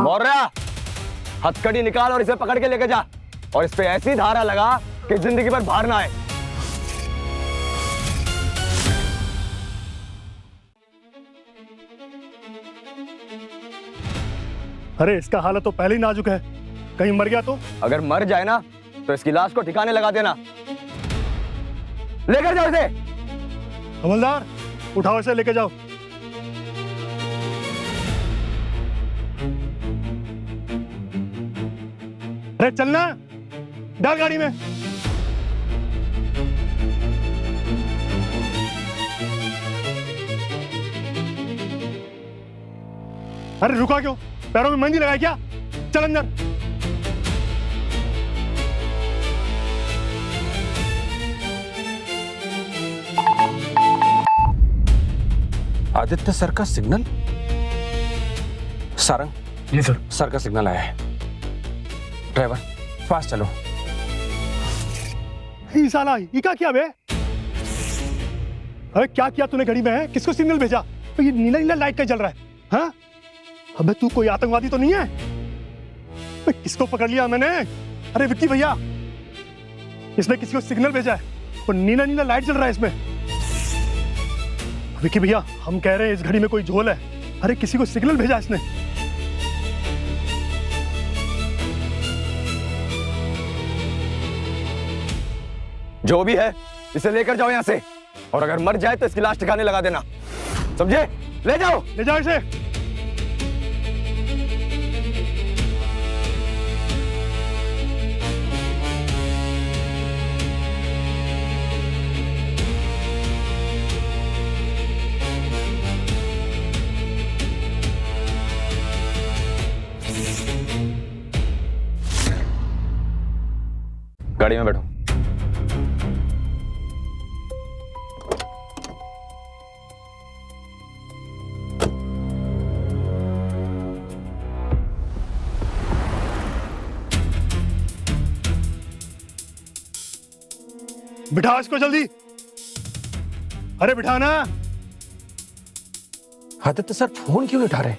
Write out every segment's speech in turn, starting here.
मौर्य, हथकड़ी निकाल और इसे पकड़ के लेके जा और इस पे ऐसी धारा लगा कि जिंदगी भर बाहर ना आए। अरे इसका हालत तो पहले ही नाजुक है, कहीं मर गया तो? अगर मर जाए ना तो इसकी लाश को ठिकाने लगा देना। लेकर जाओ इसे। हवलदार, उठाओ इसे, लेके जाओ। अरे चलना, डाल गाड़ी में। अरे रुका क्यों? पैरों में मेहंदी लगाई क्या? चल अंदर। आदित्य सर का सिग्नल? सारंग, ये सर का सिग्नल आया है। ड्राइवर फास्ट चलो। ये साला ये क्या किया बे? अरे क्या किया तूने घड़ी में? है किसको सिग्नल भेजा? तो ये नीला नीला लाइट का जल रहा है। हाँ? अबे तू कोई आतंकवादी तो नहीं है? किसको पकड़ लिया मैंने? अरे विक्की भैया, इसने किसी को सिग्नल भेजा है और नीला नीला लाइट जल रहा है इसमें। विक्की भैया, हम कह रहे हैं इस घड़ी में कोई झोल है। अरे किसी को सिग्नल भेजा इसने। जो भी है इसे लेकर जाओ यहां से, और अगर मर जाए तो इसकी लाश ठिकाने लगा देना, समझे? ले जाओ, ले जाओ इसे। गाड़ी में बैठो। बिठा इसको जल्दी। अरे बिठाना। आदित्य सर फोन क्यों नहीं उठा रहे?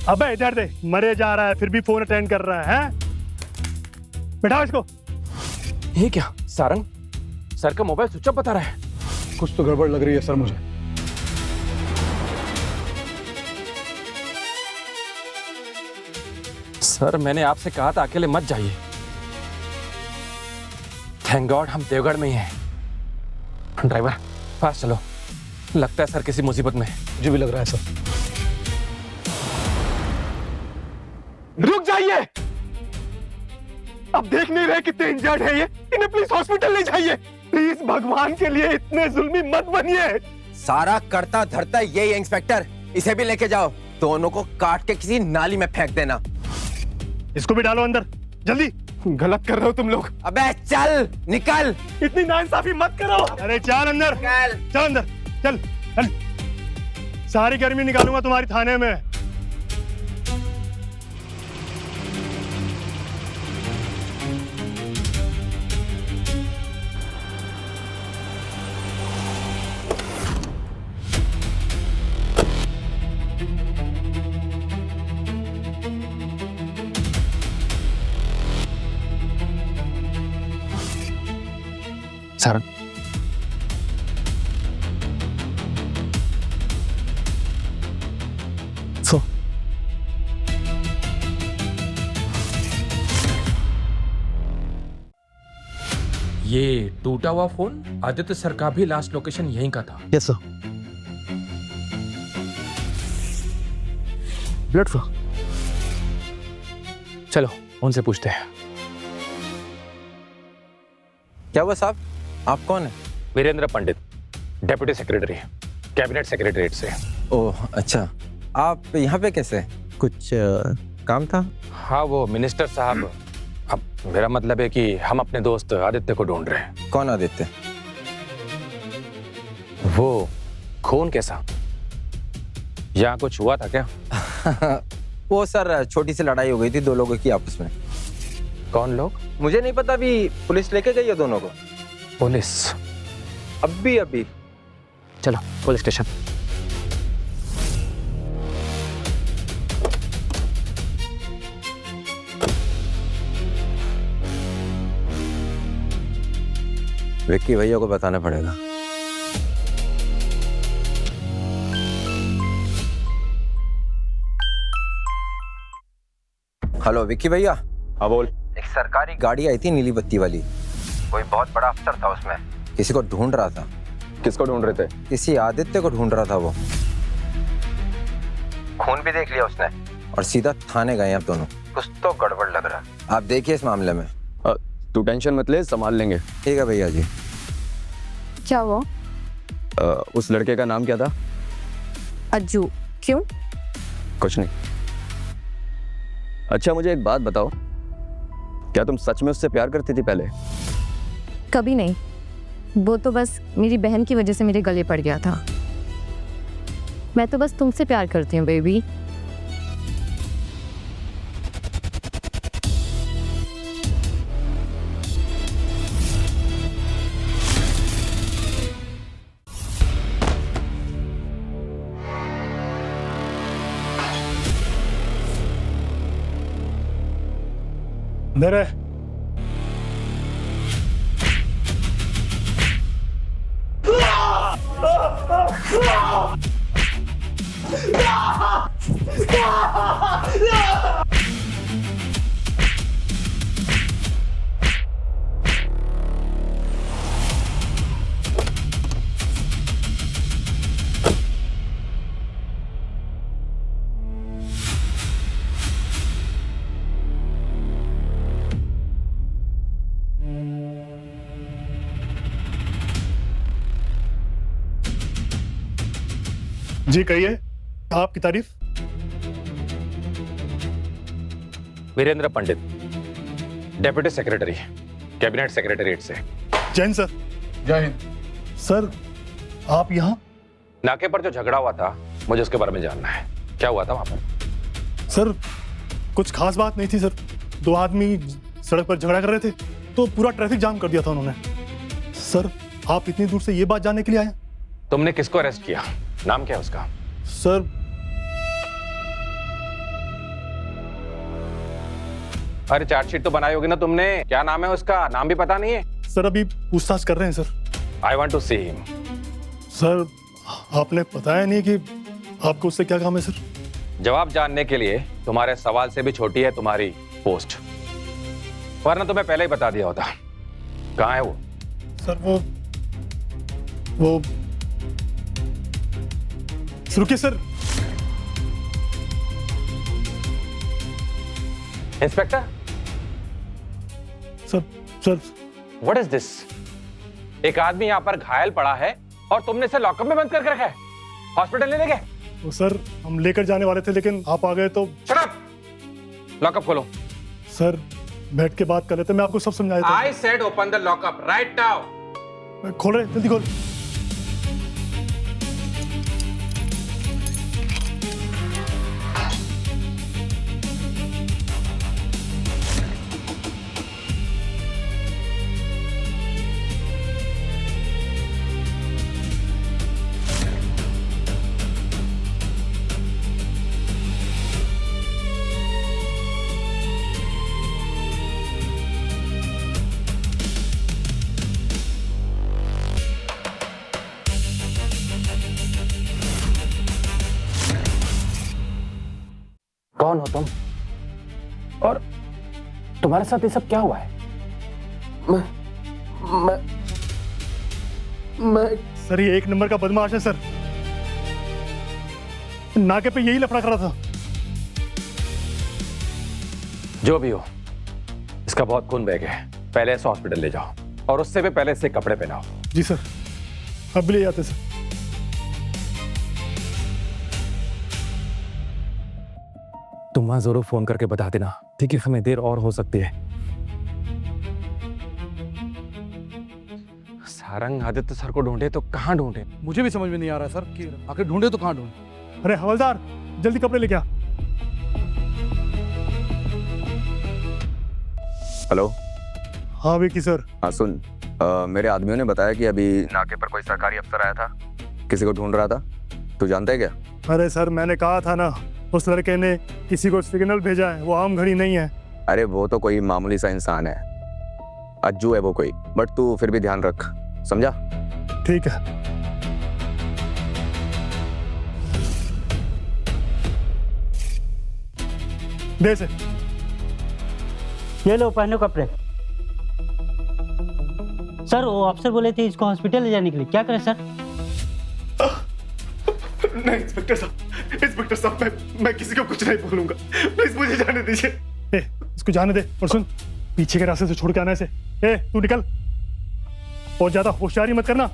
अबे इधर दे, मरे जा रहा है फिर भी फोन अटेंड कर रहा है? बिठाओ इसको। ये क्या सारंग, सर का मोबाइल स्विच ऑफ बता रहा है। कुछ तो गड़बड़ लग रही है सर मुझे। सर मैंने आपसे कहा था अकेले मत जाइए। थैंक गॉड हम देवगढ़ में ही हैं। ड्राइवर फास्ट चलो, लगता है सर किसी मुसीबत में। मुझे भी लग रहा है सर। रुक जाइए, अब देख नहीं रहे कितने इंजर्ड है ये। इन्हें प्लीज हॉस्पिटल ले जाइए प्लीज। भगवान के लिए इतने जुल्मी मत बनिए। सारा करता धरता यही इंस्पेक्टर, इसे भी लेके जाओ। दोनों को काट के किसी नाली में फेंक देना। इसको भी डालो अंदर जल्दी। गलत कर रहे हो तुम लोग। अबे चल निकल। इतनी नाइंसाफी मत करो। अरे चल अंदर, चल अंदर, चल चल। सारी गर्मी निकालूंगा तुम्हारी थाने में। सारंग, सो ये टूटा हुआ फोन आदित्य सर का भी लास्ट लोकेशन यहीं का था। Yes sir. Blood sir. चलो उनसे पूछते हैं। क्या हुआ साहब, आप कौन है? वीरेंद्र पंडित, डेप्यूटी सेक्रेटरी, कैबिनेट सेक्रेटरीट से। ओह अच्छा, आप यहाँ पे कैसे? कुछ काम था? हाँ वो मिनिस्टर साहब, अब मेरा मतलब है कि हम अपने दोस्त आदित्य को ढूंढ रहे हैं। कौन आदित्य? वो खून कैसा, यहाँ कुछ हुआ था क्या? वो सर छोटी सी लड़ाई हो गई थी दो लोगों की आपस में। कौन लोग? मुझे नहीं पता, अभी पुलिस लेके गई है दोनों को। पुलिस। अभी चलो पुलिस स्टेशन। विक्की भैया को बताना पड़ेगा। हेलो विक्की भैया। हाँ बोल। एक सरकारी गाड़ी आई थी नीली बत्ती वाली, कोई बहुत बड़ा अफसर था उसमें, किसी को ढूंढ रहा था। किसको ढूंढ रहे थे? किसी आदित्य को ढूंढ रहा था वो। खून भी देख लिया उसने और सीधा थाने गए अब दोनों। कुछ तो गड़बड़ लग रहा है, आप देखिए इस मामले में। तू टेंशन मत ले, संभाल लेंगे। ठीक है भैया जी। क्या हुआ? उस लड़के का नाम क्या था? अज्जू। क्यों? कुछ नहीं। अच्छा मुझे एक बात बताओ, क्या तुम सच में उससे प्यार करती थी पहले? कभी नहीं, वो तो बस मेरी बहन की वजह से मेरे गले पड़ गया था। मैं तो बस तुमसे प्यार करती हूँ बेबी। मेरे जी कहिए, आपकी तारीफ। वीरेंद्र पंडित, डेप्यूटी सेक्रेटरी, कैबिनेट सेक्रेटरीट से। जैन सर। जय हिंद। सर आप यहाँ? नाके पर जो झगड़ा हुआ था, मुझे उसके बारे में जानना है। क्या हुआ था वहां पर? सर कुछ खास बात नहीं थी सर। दो आदमी सड़क पर झगड़ा कर रहे थे तो पूरा ट्रैफिक जाम कर दिया था उन्होंने। सर आप इतनी दूर से ये बात जानने के लिए आए? तुमने किसको अरेस्ट किया? नाम क्या है उसका? सर अरे चार्जशीट तो बनाई होगी ना तुमने, क्या नाम है उसका? नाम भी पता नहीं है? सर अभी पूछताछ कर रहे हैं sir. I want to see him. Sir आपने बताया नहीं कि आपको उससे क्या काम है सर? जवाब जानने के लिए तुम्हारे सवाल से भी छोटी है तुम्हारी पोस्ट, वरना तुम्हें पहले ही बता दिया होता। कहाँ है वो? सर वो रुकिए sir. Inspector, sir what is this? एक आदमी यहाँ पर घायल पड़ा है और तुमने इसे लॉकअप में बंद करके रखा है। हॉस्पिटल ले गए? तो सर हम लेकर जाने वाले थे लेकिन आप आ गए तो। Shut up! लॉकअप खोलो। सर बैठ के बात कर लेते, मैं आपको सब समझाया था। I said open the lockup right now. खोल रहे, जल्दी खोल। कौन हो तुम और तुम्हारे साथ ये सब क्या हुआ है? मैं सर ये एक नंबर का बदमाश है सर। नाके पे यही लफड़ा कर रहा था। जो भी हो, इसका बहुत खून बह गया है। पहले इसे हॉस्पिटल ले जाओ और उससे भी पहले इससे कपड़े पहनाओ। जी सर, अब भी ले जाते सर। तुम वहां जरूर फोन करके बता देना, ठीक है? हमें देर और हो सकती है। सारंग आदित्य सर को ढूंढे तो कहाँ ढूंढे? मुझे भी समझ में नहीं आ रहा है सर कि आखिर ढूंढे तो कहाँ ढूंढे। अरे हवलदार जल्दी कपड़े लेके आ। हेलो। हाँ विकी सर। हाँ सुन, मेरे आदमियों ने बताया कि अभी नाके पर कोई सरकारी अफसर आया था, किसी को ढूंढ रहा था। तू जानता है क्या? अरे सर, मैंने कहा था ना, उस लड़के ने किसी को सिग्नल भेजा है, वो आम घड़ी नहीं है। अरे वो तो कोई मामूली सा इंसान है, अज्जू है वो कोई, बट तू फिर भी ध्यान रख, समझा? ठीक है। दे से। ये लो, पहनो कपड़े। सर, वो अफसर बोले थे इसको हॉस्पिटल ले जाने के लिए, क्या करें सर? नहीं इंस्पेक्टर साहब, मैं किसी को कुछ नहीं बोलूंगा, प्लीज मुझे जाने दीजिए। इसको जाने दे, और सुन, पीछे के रास्ते से छोड़ के आना इसे। तू निकल, और ज्यादा होशियारी मत करना।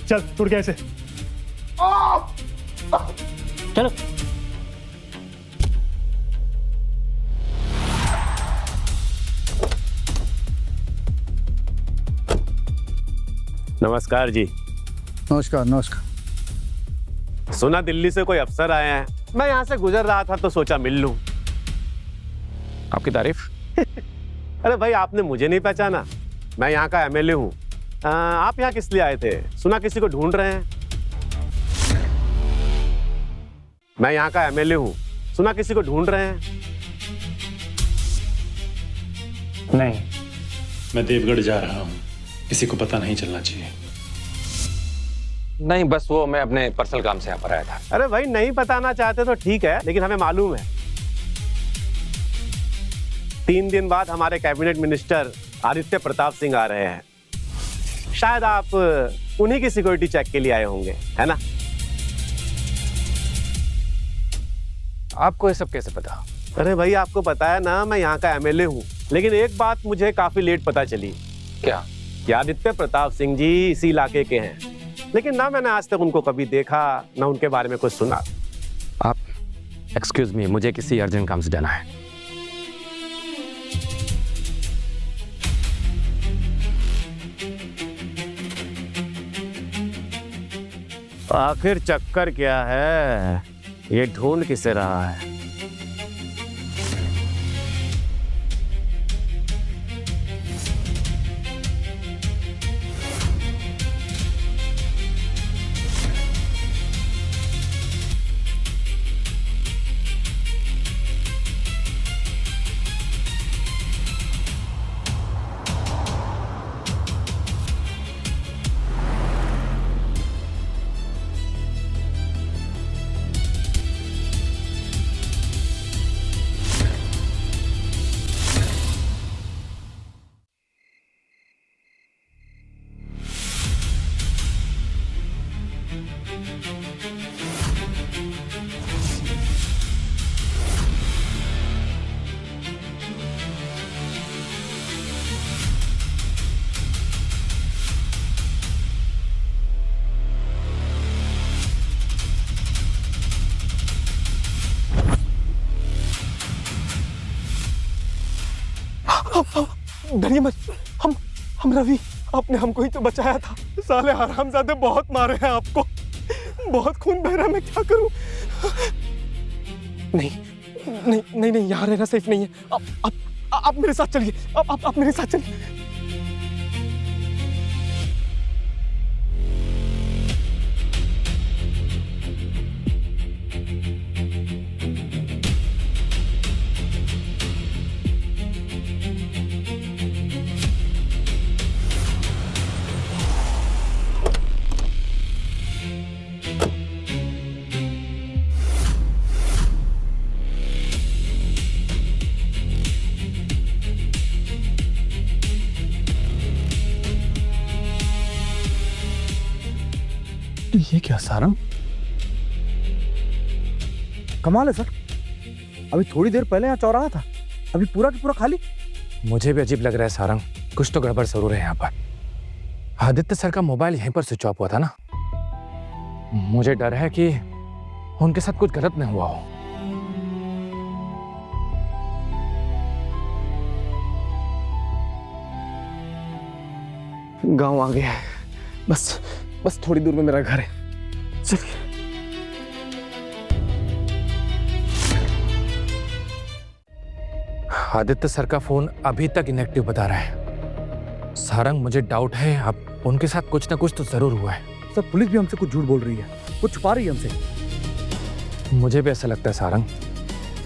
चल, छोड़ के ऐसे। चलो। नमस्कार जी। नमस्कार नमस्कार। सुना दिल्ली से कोई अफसर आए हैं, मैं यहाँ से गुजर रहा था तो सोचा मिल लूं। आपकी तारीफ। अरे भाई, आपने मुझे नहीं पहचाना, मैं यहाँ का एमएलए हूँ। आप यहाँ किस लिए आए थे? सुना किसी को ढूंढ रहे हैं। मैं यहाँ का एमएलए हूँ, सुना किसी को ढूंढ रहे हैं। नहीं, मैं देवगढ़ जा रहा हूँ, किसी को पता नहीं चलना चाहिए। नहीं, बस वो मैं अपने पर्सनल काम से यहाँ पर आया था। अरे भाई, नहीं बताना चाहते तो ठीक है, लेकिन हमें मालूम है 3 दिन बाद हमारे कैबिनेट मिनिस्टर आदित्य प्रताप सिंह आ रहे हैं। शायद आप उन्हीं की सिक्योरिटी चेक के लिए आए होंगे, है ना? आपको ये सब कैसे पता? अरे भाई, आपको पता है ना, मैं यहाँ का एमएलए हूँ, लेकिन एक बात मुझे काफी लेट पता चली। क्या? कि आदित्य प्रताप सिंह जी इसी इलाके के हैं, लेकिन ना मैंने आज तक उनको कभी देखा, ना उनके बारे में कुछ सुना। आप एक्सक्यूज मी, मुझे किसी अर्जेंट काम से जाना है। आखिर चक्कर क्या है? ये ढूंढ किसे रहा है? डरिए मत, हम रवि, आपने हमको ही तो बचाया था। साले हरामजादे बहुत मारे हैं आपको, बहुत खून बह रहा है, मैं क्या करूं? नहीं नहीं नहीं नहीं, यहाँ रहना सेफ नहीं है। आप मेरे साथ चलिए, आप मेरे साथ चलिए। ये क्या सारंग? कमाल है सर, अभी थोड़ी देर पहले यहाँ चौराहा था, अभी पूरा की पूरा खाली। मुझे भी अजीब लग रहा है सारंग, कुछ तो गड़बड़ जरूर है यहाँ पर। आदित्य सर का मोबाइल यहीं पर स्विच ऑफ हुआ था ना, मुझे डर है कि उनके साथ कुछ गलत नहीं हुआ हो। गांव आ गया है, बस थोड़ी दूर में मेरा घर है। चलिए। आदित्य सर का फोन अभी तक इनएक्टिव बता रहा है। सारंग, मुझे डाउट है अब उनके साथ कुछ ना कुछ तो जरूर हुआ है। सर पुलिस भी हमसे कुछ झूठ बोल रही है, कुछ छुपा रही है हमसे। मुझे भी ऐसा लगता है सारंग,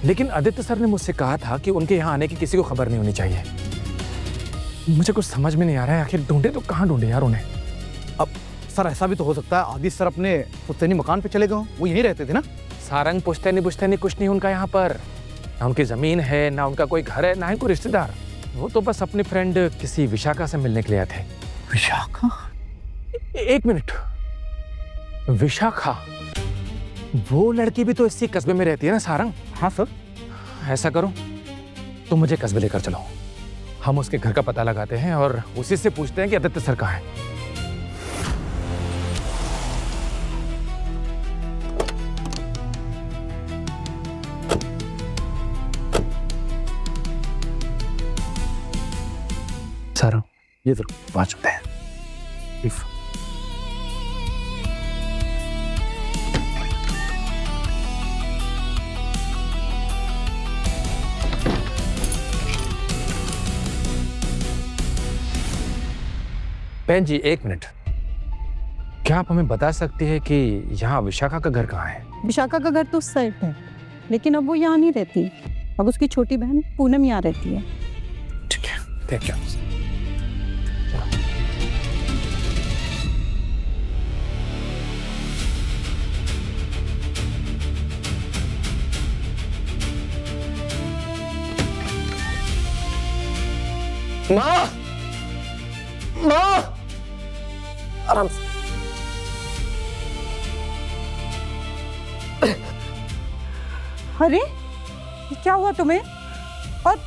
लेकिन आदित्य सर ने मुझसे कहा था कि उनके यहाँ आने की किसी को खबर नहीं होनी चाहिए। मुझे कुछ समझ में नहीं आ रहा है, आखिर ढूंढे तो कहाँ ढूंढे यार उन्हें। अब सर ऐसा भी तो हो सकता है आदित्य सर अपने पुश्तैनी मकान पे चले गए हों, वो यहीं रहते थे ना। सारंग, पुश्तैनी कुछ नहीं उनका यहाँ पर, ना उनकी जमीन है, ना उनका कोई घर है, ना ही कोई रिश्तेदार। वो तो बस अपनी फ्रेंड किसी विशाखा से मिलने के लिए आए थे। विशाखा? एक मिनट, विशाखा? वो लड़की भी तो इसी कस्बे में रहती है ना सारंग? हाँ सर। ऐसा करो, तो मुझे कस्बे लेकर चलो, हम उसके घर का पता लगाते हैं और उसी से पूछते हैं कि आदित्य सर कहाँ है। सर ये तो 5 रुपए हैं। बहन जी, एक मिनट, क्या आप हमें बता सकती है कि यहाँ विशाखा का घर कहाँ है? विशाखा का घर तो उस साइड है, लेकिन अब वो यहाँ नहीं रहती। अब उसकी छोटी बहन पूनम यहाँ रहती है। ठीक है, थैंक यू। माँ, माँ, आराम से। अरे ये क्या हुआ तुम्हें? और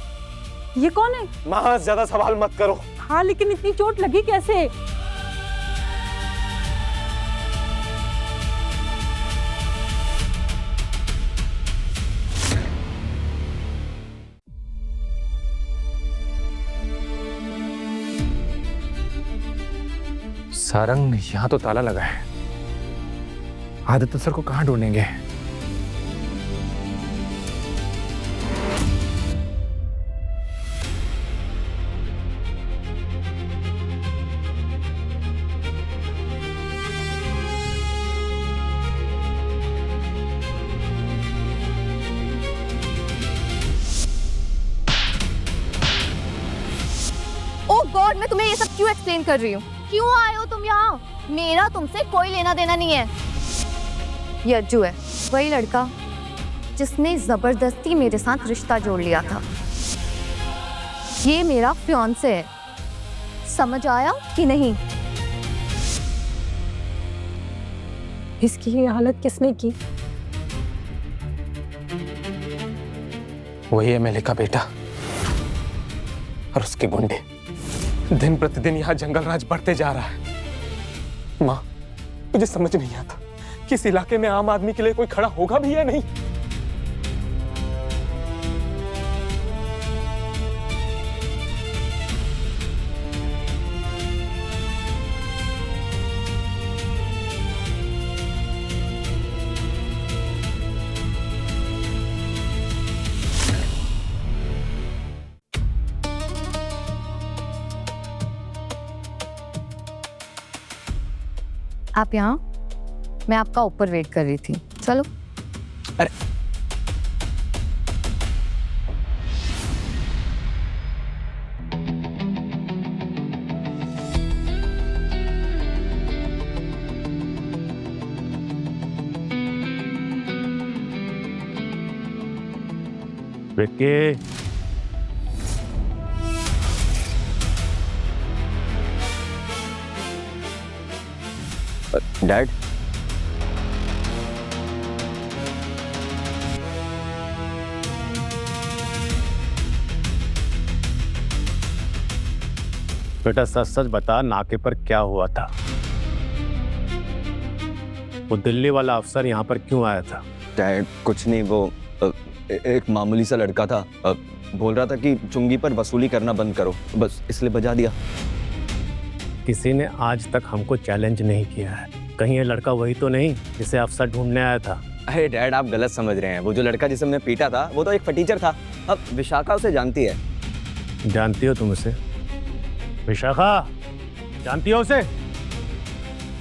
ये कौन है? माँ, ज्यादा सवाल मत करो। हाँ, लेकिन इतनी चोट लगी कैसे? सारंग, यहाँ तो ताला लगा है, आदित्य सर को कहाँ ढूंढेंगे? ओह गॉड, मैं तुम्हें ये सब क्यों एक्सप्लेन कर रही हूँ? क्यों आए हो तुम यहाँ? मेरा तुमसे कोई लेना देना नहीं है। ये अज्जू है, वही लड़का जिसने जबरदस्ती मेरे साथ रिश्ता जोड़ लिया था। ये मेरा फियांसे है, समझ आया कि नहीं? इसकी ये हालत किसने की? वही एमएलए का बेटा और उसके गुंडे। दिन प्रतिदिन यहाँ जंगल राज बढ़ते जा रहा है। माँ, मुझे समझ नहीं आता कि इस इलाके में आम आदमी के लिए कोई खड़ा होगा भी या नहीं। आप यहाँ, मैं आपका ऊपर वेट कर रही थी। चलो। अरे विक्की, डैड, बेटा सच सच बता, नाके पर क्या हुआ था? वो दिल्ली वाला अफसर यहाँ पर क्यों आया था? डैड कुछ नहीं, वो एक मामूली सा लड़का था, बोल रहा था कि चुंगी पर वसूली करना बंद करो, बस इसलिए बजा दिया। किसी ने आज तक हमको चैलेंज नहीं किया है, कहीं ये लड़का वही तो नहीं जिसे अफसर ढूंढने आया था? अरे डैड, आप गलत समझ रहे हैं। वो जो लड़का जिसे हमने पीटा था वो तो एक फटीचर था। अब विशाखा उसे जानती है। जानती हो तुम उसे? विशाखा, जानती हो उसे?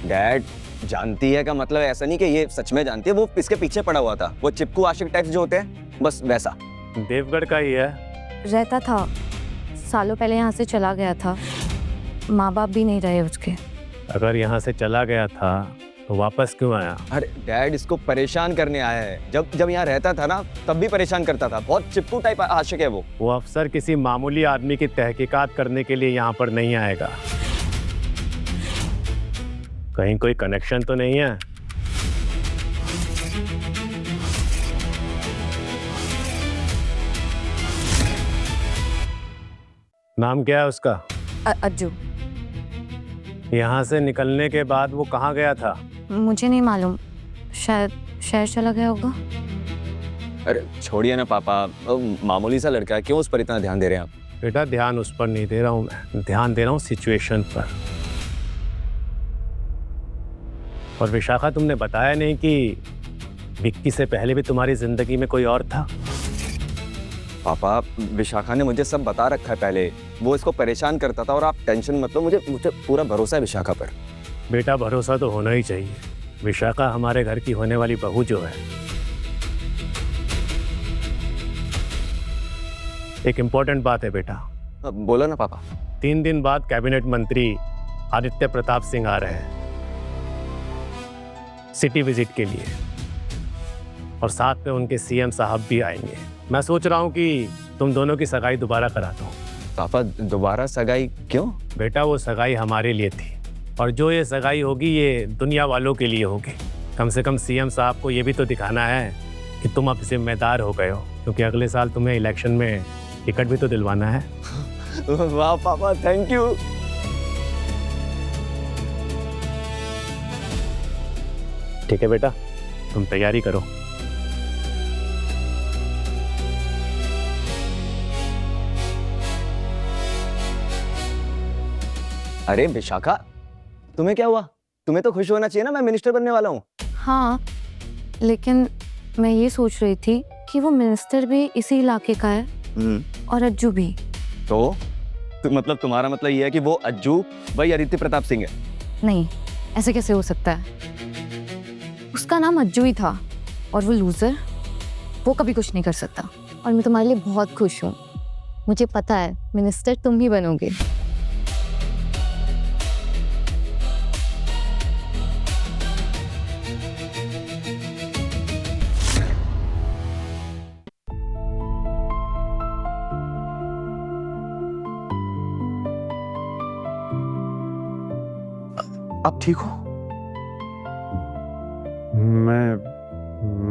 डैड, जानती है का मतलब ऐसा नहीं कि ये सच में जानती है, वो इसके पीछे पड़ा हुआ था, वो चिपकू आशिक टाइप्स जो होते हैं, बस वैसा। देवगढ़ का ही है। रहता था, सालों पहले यहाँ से चला गया था, माँ बाप भी नहीं रहे उसके। अगर यहाँ से चला गया था तो वापस क्यों आया? अरे डैड, इसको परेशान करने आया है। जब यहाँ रहता था ना तब भी परेशान करता था, बहुत चिपकू टाइप आशिक है वो। वो अफसर किसी मामूली आदमी की तहकीकात करने के लिए यहाँ पर नहीं आएगा। कहीं कोई कनेक्शन तो नहीं है? नाम क्या है उसका? अज्जू। यहाँ से निकलने के बाद वो कहाँ गया था? मुझे नहीं मालूम, शायद शहर चला गया होगा। अरे छोड़िए ना पापा, मामूली सा लड़का है, क्यों उस पर इतना ध्यान दे रहे हैं आप? बेटा ध्यान उस पर नहीं दे रहा हूँ मैं, ध्यान दे रहा हूँ सिचुएशन पर। और विशाखा, तुमने बताया नहीं कि विक्की से पहले भी तुम्हारी जिंदगी में कोई और था? पापा, विशाखा ने मुझे सब बता रखा है पहले, वो इसको परेशान करता था और आप टेंशन मत लो, मुझे पूरा भरोसा है विशाखा पर। बेटा भरोसा तो होना ही चाहिए। विशाखा हमारे घर की होने वाली बहू जो है, एक इम्पोर्टेंट बात है बेटा। बोलो ना पापा। 3 दिन बाद कैबिनेट मंत्री आदित्य प्रताप सिंह आ रहे हैं सिटी विजिट के लिए, और साथ में उनके सीएम साहब भी आएंगे। मैं सोच रहा हूँ कि तुम दोनों की सगाई दोबारा करा दो। पापा, दोबारा सगाई क्यों? बेटा वो सगाई हमारे लिए थी, और जो ये सगाई होगी ये दुनिया वालों के लिए होगी। कम से कम सीएम साहब को ये भी तो दिखाना है कि तुम अब जिम्मेदार हो गए हो, क्योंकि अगले साल तुम्हें इलेक्शन में टिकट भी तो दिलवाना है। वाह पापा, थैंक यू। ठीक है बेटा, तुम तैयारी करो। अरे विशाखा, तुम्हें क्या हुआ? तुम्हें तो खुश होना चाहिए ना, मैं मिनिस्टर बनने वाला हूँ। हाँ, लेकिन मैं ये सोच रही थी कि वो मिनिस्टर भी इसी इलाके का है और अज्जू भी। तो मतलब तुम्हारा मतलब ये है कि वो अज्जू भाई आदित्य प्रताप सिंह है? नहीं, ऐसे कैसे हो सकता है? उसका नाम अज्जू ही था, और वो लूजर, वो कभी कुछ नहीं कर सकता। और मैं तुम्हारे लिए बहुत खुश हूँ, मुझे पता है मिनिस्टर तुम ही बनोगे। आप ठीक हो?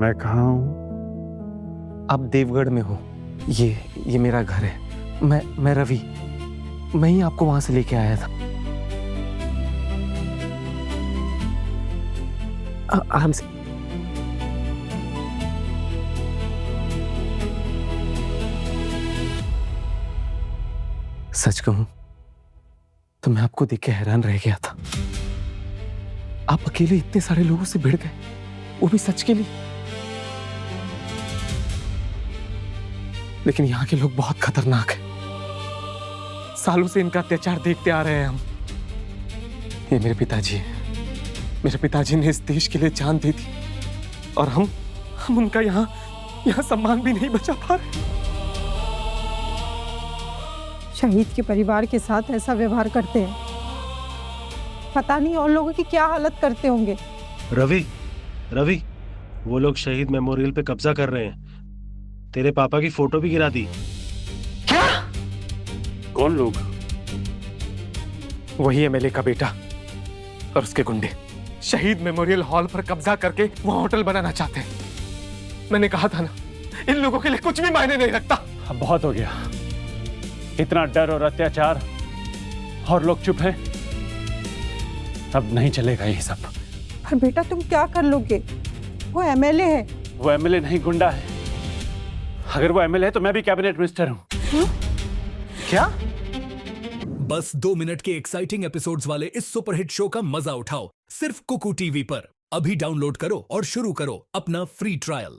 मैं कहाँ हूँ? आप देवगढ़ में हो। ये मेरा घर है। मैं रवि, मैं ही आपको वहां से लेके आया था। आराम से। सच कहूं तो मैं आपको देख के हैरान रह गया था। आप अकेले इतने सारे लोगों से भिड़ गए, वो भी सच के लिए। लेकिन यहाँ के लोग बहुत खतरनाक हैं। सालों से इनका अत्याचार देखते आ रहे हैं हम। ये मेरे पिताजी हैं। मेरे पिताजी ने इस देश के लिए जान दी थी, और हम उनका यहाँ सम्मान भी नहीं बचा पा रहे। शहीद के परिवार के साथ ऐसा व्यवहार करते हैं, पता नहीं और लोगों की क्या हालत करते होंगे। रवि, वो लोग शहीद मेमोरियल पे कब्जा कर रहे हैं। तेरे पापा की फोटो भी गिरा दी। क्या? कौन लोग? वही एमएलए का बेटा और उसके गुंडे शहीद मेमोरियल हॉल पर कब्जा करके वहां होटल बनाना चाहते हैं। मैंने कहा था ना, इन लोगों के लिए कुछ भी मायने नहीं रखता। अब बहुत हो गया, इतना डर और अत्याचार, और लोग चुप हैं। अब नहीं चलेगा ये सब। पर बेटा तुम क्या कर लोगे? वो एमएलए है। वो एमएलए नहीं, गुंडा है। अगर वो एमएलए है तो मैं भी कैबिनेट मिनिस्टर हूँ। क्या? बस 2 मिनट के एक्साइटिंग एपिसोड्स वाले इस सुपरहिट शो का मजा उठाओ सिर्फ कुकू टीवी पर। अभी डाउनलोड करो और शुरू करो अपना फ्री ट्रायल।